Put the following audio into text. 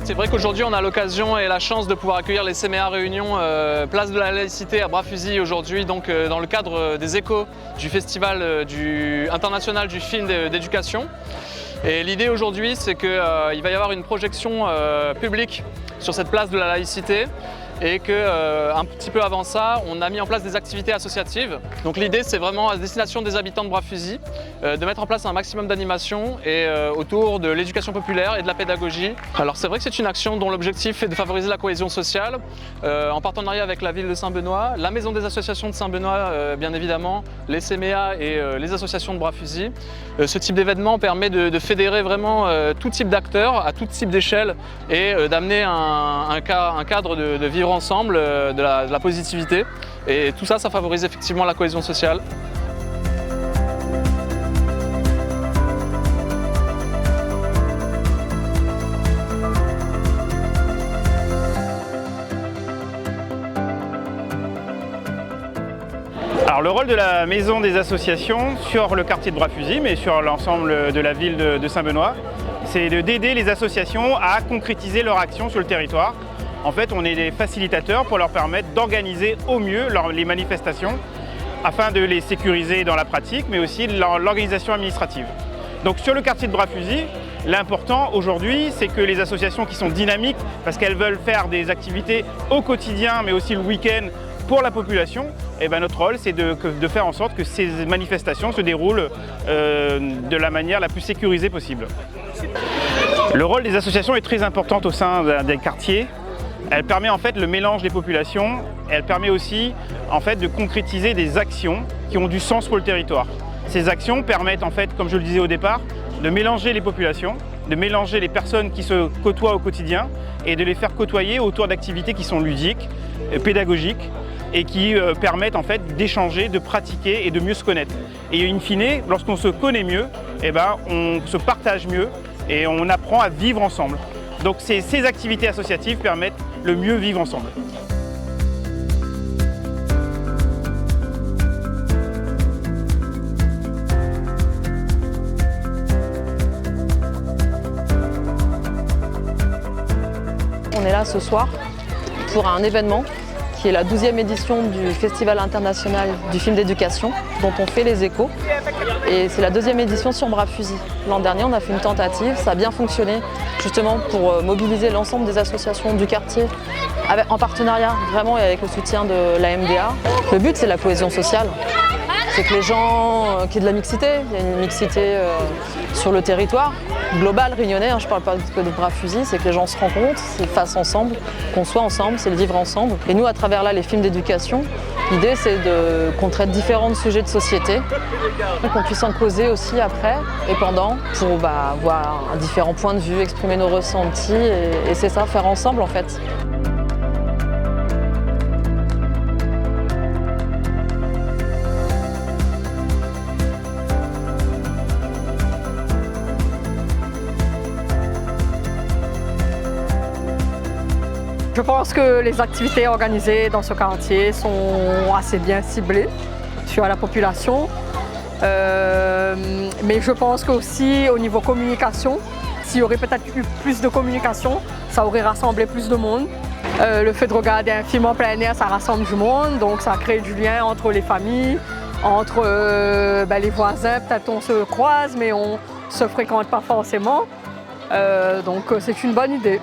C'est vrai qu'aujourd'hui on a l'occasion et la chance de pouvoir accueillir les CMA Réunion place de la laïcité à Bras-Fusil aujourd'hui, donc dans le cadre des échos du festival international du film d'éducation. Et l'idée aujourd'hui c'est qu'il va y avoir une projection publique sur cette place de la laïcité et qu'un petit peu avant ça, on a mis en place des activités associatives. Donc l'idée c'est vraiment à destination des habitants de Bras-Fusil de mettre en place un maximum d'animations et autour de l'éducation populaire et de la pédagogie. Alors c'est vrai que c'est une action dont l'objectif est de favoriser la cohésion sociale en partenariat avec la ville de Saint-Benoît, la maison des associations de Saint-Benoît bien évidemment, les CMA et les associations de Bras-Fusil. Ce type d'événement permet de fédérer vraiment tout type d'acteurs à tout type d'échelle et d'amener un cadre de vivre ensemble, de la positivité, et tout ça, ça favorise effectivement la cohésion sociale. Alors le rôle de la maison des associations sur le quartier de Bras-Fusil, mais sur l'ensemble de la ville de Saint-Benoît, c'est d'aider les associations à concrétiser leur action sur le territoire. En fait, on est des facilitateurs pour leur permettre d'organiser au mieux les manifestations afin de les sécuriser dans la pratique, mais aussi l'organisation administrative. Donc sur le quartier de Bras-Fusil, l'important aujourd'hui, c'est que les associations qui sont dynamiques, parce qu'elles veulent faire des activités au quotidien, mais aussi le week-end pour la population, et bien notre rôle, c'est de faire en sorte que ces manifestations se déroulent de la manière la plus sécurisée possible. Le rôle des associations est très important au sein des quartiers. Elle permet en fait le mélange des populations, elle permet aussi en fait de concrétiser des actions qui ont du sens pour le territoire. Ces actions permettent en fait, comme je le disais au départ, de mélanger les populations, de mélanger les personnes qui se côtoient au quotidien et de les faire côtoyer autour d'activités qui sont ludiques, pédagogiques et qui permettent en fait d'échanger, de pratiquer et de mieux se connaître. Et in fine, lorsqu'on se connaît mieux, on se partage mieux et on apprend à vivre ensemble. Donc ces activités associatives permettent le mieux vivre ensemble. On est là ce soir pour un événement qui est la 12e édition du Festival international du film d'éducation dont on fait les échos. Et c'est la 2e édition sur Bras-Fusil. L'an dernier, on a fait une tentative, ça a bien fonctionné justement pour mobiliser l'ensemble des associations du quartier en partenariat vraiment avec le soutien de la MDA. Le but, c'est la cohésion sociale. C'est que les gens, qu'il y ait de la mixité, il y a une mixité sur le territoire global réunionnais, je ne parle pas que de Bras-Fusil, c'est que les gens se rencontrent, se fassent ensemble, qu'on soit ensemble, c'est le vivre ensemble. Et nous, à travers là, les films d'éducation, l'idée c'est qu'on traite différents sujets de société, qu'on puisse en causer aussi après et pendant pour voir différents points de vue, exprimer nos ressentis et c'est ça, faire ensemble en fait. Je pense que les activités organisées dans ce quartier sont assez bien ciblées sur la population. Mais je pense qu'aussi au niveau communication, s'il y aurait peut-être eu plus de communication, ça aurait rassemblé plus de monde. Le fait de regarder un film en plein air, ça rassemble du monde, donc ça crée du lien entre les familles, entre les voisins. Peut-être on se croise, mais on ne se fréquente pas forcément. Donc c'est une bonne idée.